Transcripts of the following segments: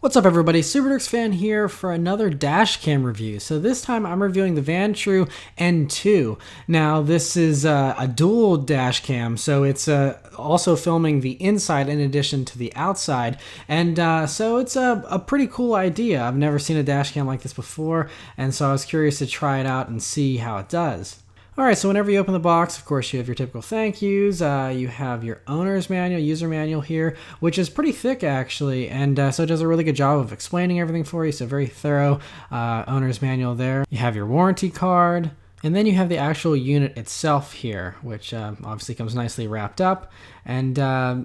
What's up everybody, SuperDurks fan here for another dash cam review. So this time I'm reviewing the Vantrue N2. Now this is a dual dash cam, so it's also filming the inside in addition to the outside. And so it's a pretty cool idea. I've never seen a dash cam like this before, and so I was curious to try it out and see how it does. Alright, so whenever you open the box, of course, you have your typical thank yous. You have your owner's manual, user manual here, which is pretty thick actually, and so it does a really good job of explaining everything for you, so very thorough owner's manual there. You have your warranty card, and then you have the actual unit itself here, which obviously comes nicely wrapped up, and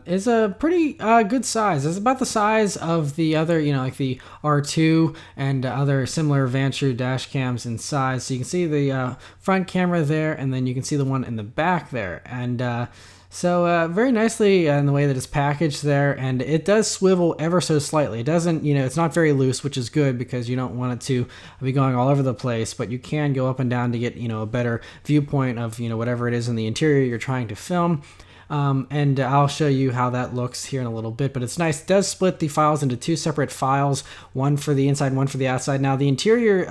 is a pretty good size. It's about the size of the other, like the R2 and other similar Vantrue dash cams in size. So you can see the front camera there, and then you can see the one in the back there. And so very nicely in the way that it's packaged there, and it does swivel ever so slightly. It doesn't, it's not very loose, which is good because you don't want it to be going all over the place, but you can go up and down to get, a better viewpoint of, whatever it is in the interior you're trying to film. And I'll show you how that looks here in a little bit, but it's nice. It does split the files into two separate files, one for the inside, one for the outside. Now the interior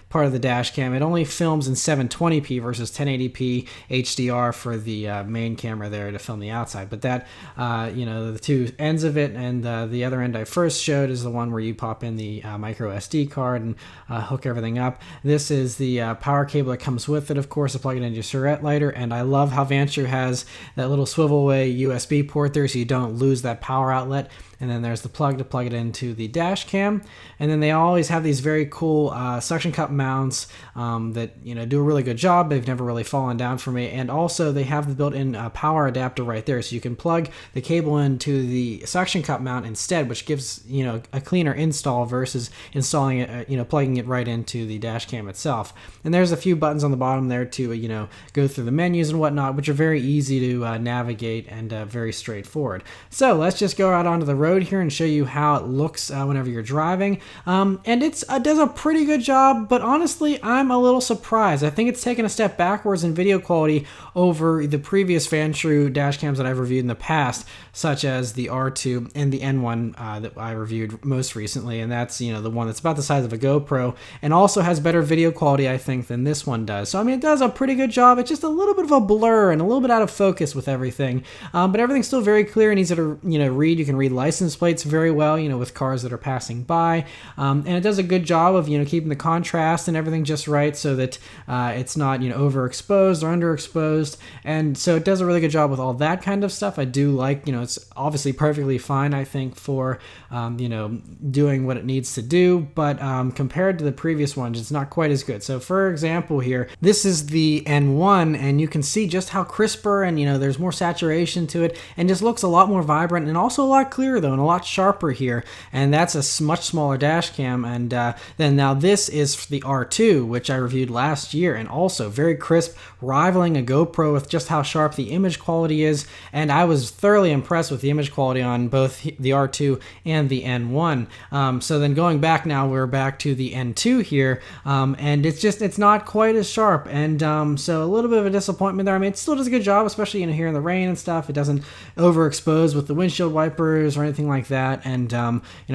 part of the dash cam, it only films in 720p versus 1080p HDR for the main camera there to film the outside. But that, the two ends of it, and the other end I first showed is the one where you pop in the micro SD card and hook everything up. This is the power cable that comes with it, of course, to plug it into your cigarette lighter, and I love how Vantrue has that little swivel away USB port there so you don't lose that power outlet. And then there's the plug to plug it into the dash cam. And then they always have these very cool suction cup mounts that do a really good job. They've never really fallen down for me. And also they have the built-in power adapter right there, so you can plug the cable into the suction cup mount instead, which gives a cleaner install versus installing it, plugging it right into the dash cam itself. And there's a few buttons on the bottom there to go through the menus and whatnot, which are very easy to navigate and very straightforward. So let's just go out onto the road here and show you how it looks whenever you're driving. And it does a pretty good job, but honestly I'm a little surprised. I think it's taken a step backwards in video quality over the previous Vantrue dash cams that I've reviewed in the past, such as the R2 and the N1 that I reviewed most recently, and that's the one that's about the size of a GoPro and also has better video quality I think than this one does. So I mean, it does a pretty good job. It's just a little bit of a blur and a little bit out of focus with everything, but everything's still very clear and easy to read. You can read license plates very well, with cars that are passing by, and it does a good job of keeping the contrast and everything just right so that it's not overexposed or underexposed, and so it does a really good job with all that kind of stuff. I do like, it's obviously perfectly fine I think for doing what it needs to do, but compared to the previous ones it's not quite as good. So for example here, this is the N1, and you can see just how crisper and there's more saturation to it, and just looks a lot more vibrant and also a lot clearer though, and a lot sharper here, and that's a much smaller dash cam. And then now this is the R2, which I reviewed last year, and also very crisp, rivaling a GoPro with just how sharp the image quality is, and I was thoroughly impressed with the image quality on both the R2 and the N1. So then going back now, we're back to the N2 here, and it's not quite as sharp, and so a little bit of a disappointment there. I mean, it still does a good job, especially here in the rain and stuff. It doesn't overexpose with the windshield wipers or anything like that, and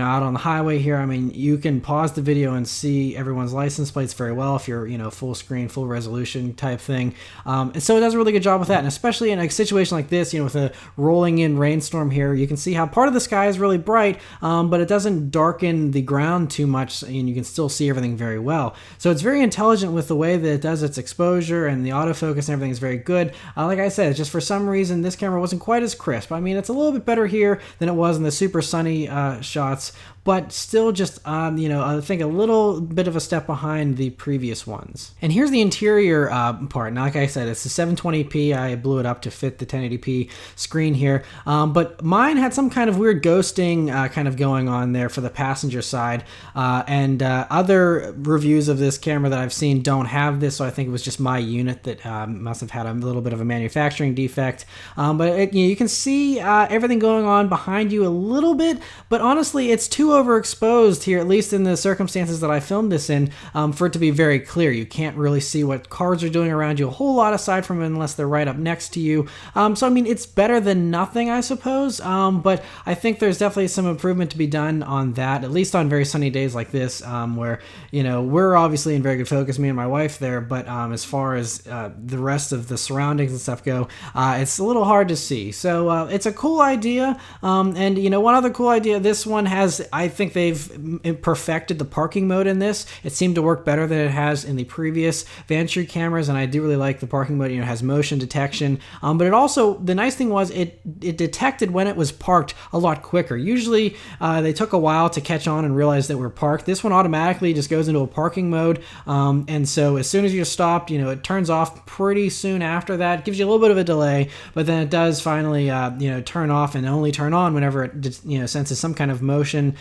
out on the highway here, I mean, you can pause the video and see everyone's license plates very well if you're full screen, full resolution type thing, and so it does a really good job with that. And especially in a situation like this, with a rolling in rainstorm here, you can see how part of the sky is really bright, but it doesn't darken the ground too much, and you can still see everything very well. So it's very intelligent with the way that it does its exposure, and the autofocus and everything is very good. Like I said, just for some reason this camera wasn't quite as crisp. I mean, it's a little bit better here than it was in the super sunny shots, but still just, I think a little bit of a step behind the previous ones. And here's the interior part. Now, like I said, it's the 720p. I blew it up to fit the 1080p screen here, but mine had some kind of weird ghosting kind of going on there for the passenger side, and other reviews of this camera that I've seen don't have this, so I think it was just my unit that must have had a little bit of a manufacturing defect. But you can see everything going on behind you a little bit, but honestly, it's too overexposed here, at least in the circumstances that I filmed this in, for it to be very clear. You can't really see what cars are doing around you a whole lot aside from unless they're right up next to you. So I mean, it's better than nothing, I suppose, but I think there's definitely some improvement to be done on that, at least on very sunny days like this, where, you know, we're obviously in very good focus, me and my wife there, but as far as the rest of the surroundings and stuff go, it's a little hard to see. So it's a cool idea, and you know, one other cool idea, this one has, I think they've perfected the parking mode in this. It seemed to work better than it has in the previous Vantrue cameras, and I do really like the parking mode. You know, it has motion detection, but it also, the nice thing was it detected when it was parked a lot quicker. Usually they took a while to catch on and realize that we're parked. This one automatically just goes into a parking mode, and so as soon as you stopped, you know, it turns off pretty soon after that. It gives you a little bit of a delay, but then it does finally you know, turn off and only turn on whenever it, you know, senses some kind of motion,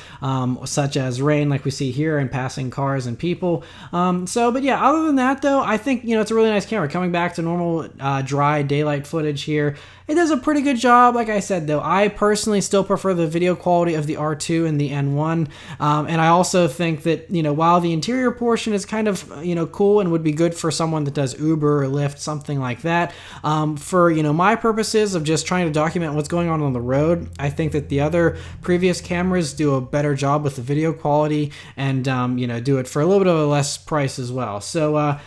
such as rain like we see here and passing cars and people. But yeah, other than that though, I think, you know, it's a really nice camera. Coming back to normal dry daylight footage here, it does a pretty good job. Like I said though, I personally still prefer the video quality of the R2 and the N1, and I also think that, you know, while the interior portion is kind of, you know, cool and would be good for someone that does Uber or Lyft, something like that, for, you know, my purposes of just trying to document what's going on the road, I think that the other previous cameras do a better job with the video quality and, you know, do it for a little bit of a less price as well. So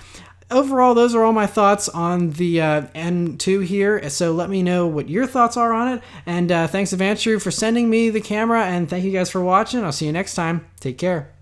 overall, those are all my thoughts on the N2 here. So let me know what your thoughts are on it. And thanks to Vantrue for sending me the camera. And thank you guys for watching. I'll see you next time. Take care.